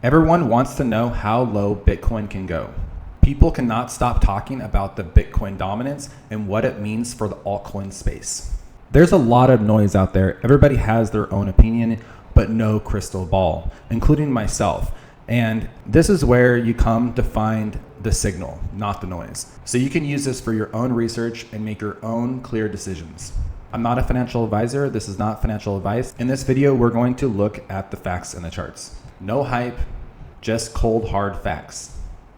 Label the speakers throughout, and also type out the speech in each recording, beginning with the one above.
Speaker 1: Everyone wants to know how low Bitcoin can go. People cannot stop talking about the Bitcoin dominance and what it means for the altcoin space. There's a lot of noise out there. Everybody has their own opinion, but no crystal ball, including myself. And this is where you come to find the signal, not the noise. So you can use this for your own research and make your own clear decisions. I'm not a financial advisor. This is not financial advice. In this video, we're going to look at the facts and the charts. No hype, just cold, hard facts.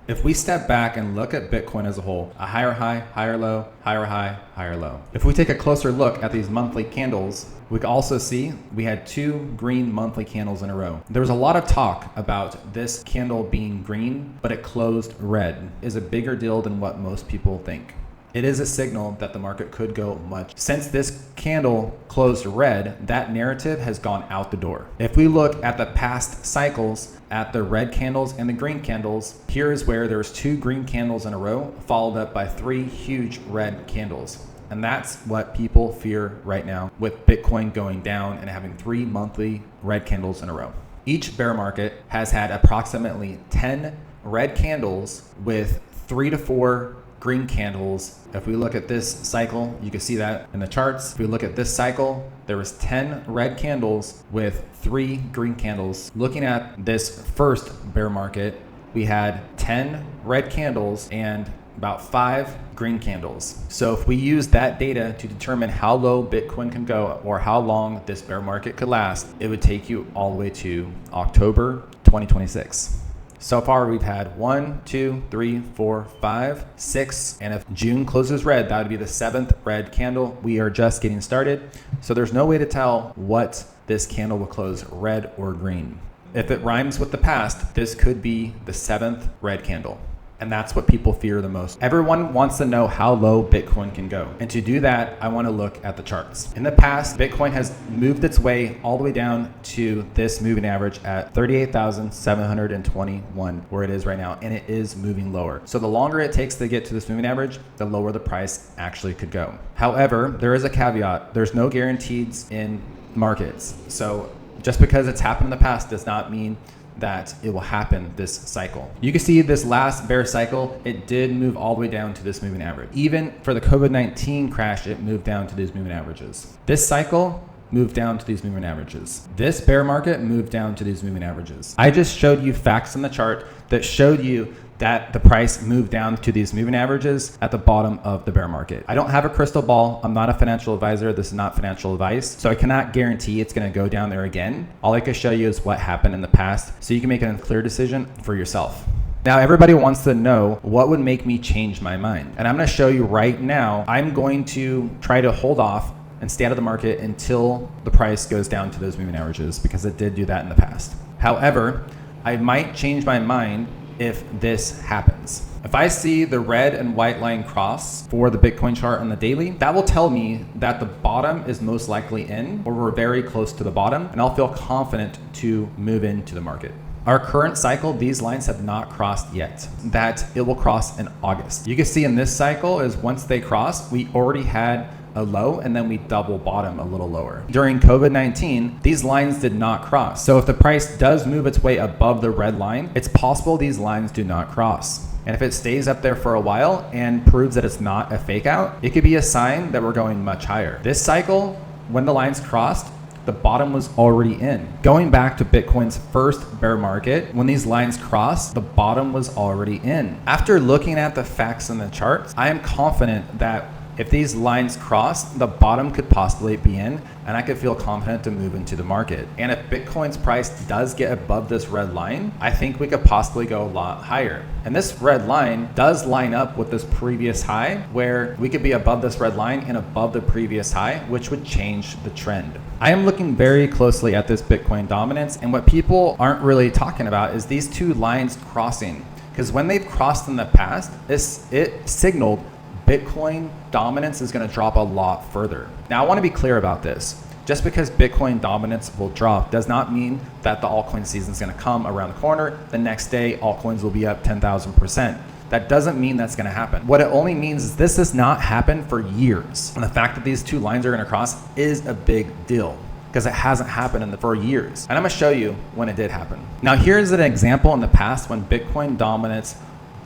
Speaker 1: If we step back and look at Bitcoin as a whole, a higher high, higher low, higher high, higher low. If we take a closer look at these monthly candles, we can also see we had two green monthly candles in a row. There was a lot of talk about this candle being green, but it closed red. Is a bigger deal than what most people think. It is a signal that the market could go much. Since this candle closed red, that narrative has gone out the door. If we look at the past cycles, at the red candles and the green candles, here is where there's two green candles in a row, followed up by three huge red candles. And that's what people fear right now with Bitcoin going down and having three monthly red candles in a row. Each bear market has had approximately 10 red candles with 3 to 4 green candles. If we look at this cycle, you can see that in the charts. If we look at this cycle, there was 10 red candles with 3 green candles. Looking at this first bear market, we had 10 red candles and about 5 green candles. So if we use that data to determine how low Bitcoin can go or how long this bear market could last, it would take you all the way to October 2026. So far, we've had 1, 2, 3, 4, 5, 6, and if June closes red, that would be the 7th red candle. We are just getting started, so there's no way to tell what this candle will close, red or green. If it rhymes with the past, this could be the 7th red candle. And that's what people fear the most. Everyone wants to know how low Bitcoin can go. And to do that, I want to look at the charts. In the past, Bitcoin has moved its way all the way down to this moving average at 38,721, where it is right now, and it is moving lower. So the longer it takes to get to this moving average, the lower the price actually could go. However, there is a caveat. There's no guarantees in markets. So just because it's happened in the past does not mean that it will happen this cycle. You can see this last bear cycle, it did move all the way down to this moving average. Even for the COVID-19 crash, it moved down to these moving averages. This cycle moved down to these moving averages. This bear market moved down to these moving averages. I just showed you facts on the chart that showed you that the price moved down to these moving averages at the bottom of the bear market. I don't have a crystal ball. I'm not a financial advisor. This is not financial advice. So I cannot guarantee it's going to go down there again. All I can show you is what happened in the past so you can make a clear decision for yourself. Now, everybody wants to know what would make me change my mind. And I'm going to show you right now. I'm going to try to hold off and stay out of the market until the price goes down to those moving averages because it did do that in the past. However, I might change my mind if this happens. If I see the red and white line cross for the Bitcoin chart on the daily, that will tell me that the bottom is most likely in, or we're very close to the bottom, and I'll feel confident to move into the market. Our current cycle, these lines have not crossed yet. That it will cross in August. You can see in this cycle is once they cross, we already had a low and then we double bottom a little lower. During COVID-19, these lines did not cross. So if the price does move its way above the red line, it's possible these lines do not cross. And if it stays up there for a while and proves that it's not a fake out, it could be a sign that we're going much higher. This cycle, when the lines crossed, the bottom was already in. Going back to Bitcoin's first bear market, when these lines crossed, the bottom was already in. After looking at the facts in the charts, I am confident that if these lines cross, the bottom could possibly be in, and I could feel confident to move into the market. And if Bitcoin's price does get above this red line, I think we could possibly go a lot higher. And this red line does line up with this previous high, where we could be above this red line and above the previous high, which would change the trend. I am looking very closely at this Bitcoin dominance, and what people aren't really talking about is these two lines crossing. Because when they've crossed in the past, it signaled Bitcoin dominance is going to drop a lot further. Now, I want to be clear about this. Just because Bitcoin dominance will drop does not mean that the altcoin season is going to come around the corner. The next day, altcoins will be up 10,000%. That doesn't mean that's going to happen. What it only means is this has not happened for years. And the fact that these two lines are going to cross is a big deal. because it hasn't happened for years. And I'm gonna show you when it did happen. Now here's an example in the past when Bitcoin dominance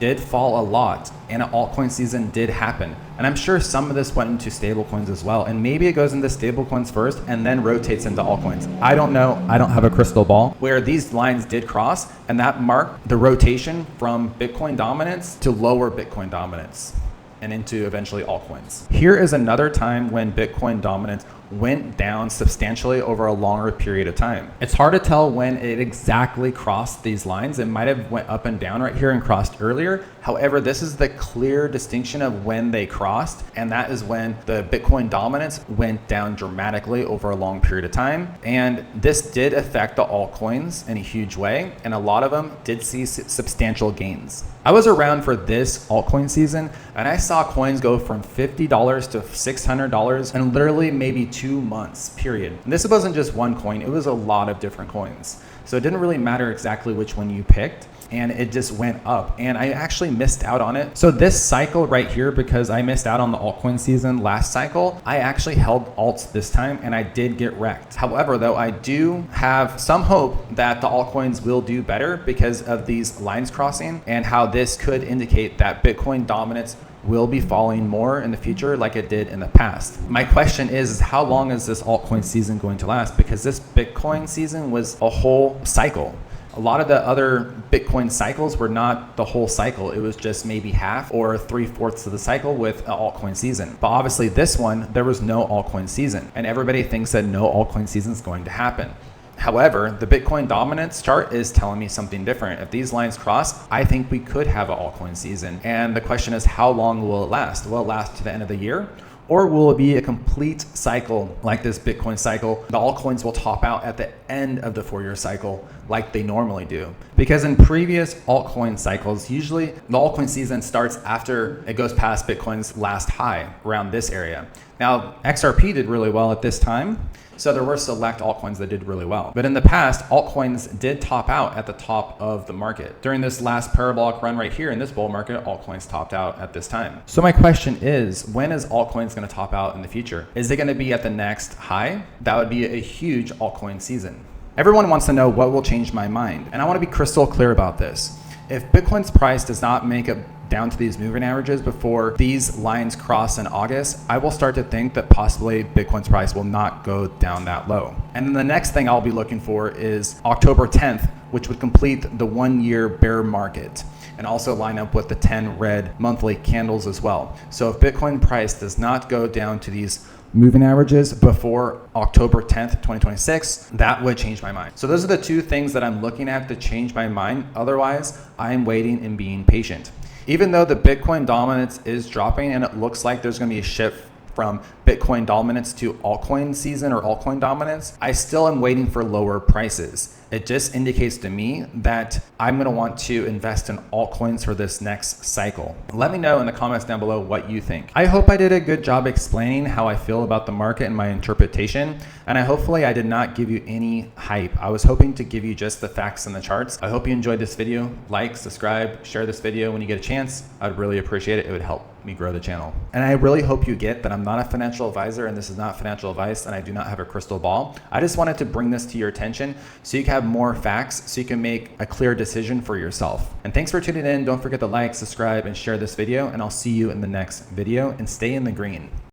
Speaker 1: did fall a lot and an altcoin season did happen. And I'm sure some of this went into stablecoins as well. And maybe it goes into stablecoins first and then rotates into altcoins. I don't know. I don't have a crystal ball. Where these lines did cross, and that marked the rotation from Bitcoin dominance to lower Bitcoin dominance and into eventually altcoins. Here is another time when Bitcoin dominance went down substantially over a longer period of time. It's hard to tell when it exactly crossed these lines. It might have went up and down right here and crossed earlier. However, this is the clear distinction of when they crossed, and that is when the Bitcoin dominance went down dramatically over a long period of time. And this did affect the altcoins in a huge way, and a lot of them did see substantial gains. I was around for this altcoin season, and I saw coins go from $50 to $600 in literally maybe 2 months, period. And this wasn't just one coin, it was a lot of different coins. So it didn't really matter exactly which one you picked, and it just went up, and I actually missed out on it. So this cycle right here, because I missed out on the altcoin season last cycle, I actually held alts this time and I did get wrecked. However, though, I do have some hope that the altcoins will do better because of these lines crossing and how this could indicate that Bitcoin dominance will be falling more in the future like it did in the past. My question is how long is this altcoin season going to last? Because this Bitcoin season was a whole cycle. A lot of the other Bitcoin cycles were not the whole cycle. It was just maybe half or 3/4 of the cycle with an altcoin season. But obviously this one, there was no altcoin season, and everybody thinks that no altcoin season is going to happen. However, the Bitcoin dominance chart is telling me something different. If these lines cross, I think we could have an altcoin season. And the question is, how long will it last? Will it last to the end of the year? Or will it be a complete cycle like this Bitcoin cycle? The altcoins will top out at the end of the 4-year cycle like they normally do. Because in previous altcoin cycles, usually the altcoin season starts after it goes past Bitcoin's last high around this area. Now, XRP did really well at this time. So there were select altcoins that did really well. But in the past, altcoins did top out at the top of the market. During this last parabolic run right here in this bull market, altcoins topped out at this time. So my question is, when is altcoins going to top out in the future? Is it going to be at the next high? That would be a huge altcoin season. Everyone wants to know what will change my mind. And I want to be crystal clear about this. If Bitcoin's price does not make it down to these moving averages before these lines cross in August, I will start to think that possibly Bitcoin's price will not go down that low. And then the next thing I'll be looking for is October 10th, which would complete the 1-year bear market and also line up with the 10 red monthly candles as well. So if Bitcoin price does not go down to these moving averages before October 10th, 2026, that would change my mind. So those are the two things that I'm looking at to change my mind. Otherwise, I'm waiting and being patient. Even though the Bitcoin dominance is dropping and it looks like there's going to be a shift from Bitcoin dominance to altcoin season or altcoin dominance, I still am waiting for lower prices. It just indicates to me that I'm going to want to invest in altcoins for this next cycle. Let me know in the comments down below what you think. I hope I did a good job explaining how I feel about the market and my interpretation, and hopefully I did not give you any hype. I was hoping to give you just the facts and the charts. I hope you enjoyed this video. Like, subscribe, share this video when you get a chance. I'd really appreciate it. It would help me grow the channel. And I really hope you get that I'm not a financial advisor and this is not financial advice and I do not have a crystal ball. I just wanted to bring this to your attention so you can have more facts so you can make a clear decision for yourself. And thanks for tuning in. Don't forget to like, subscribe, and share this video, and I'll see you in the next video, and stay in the green.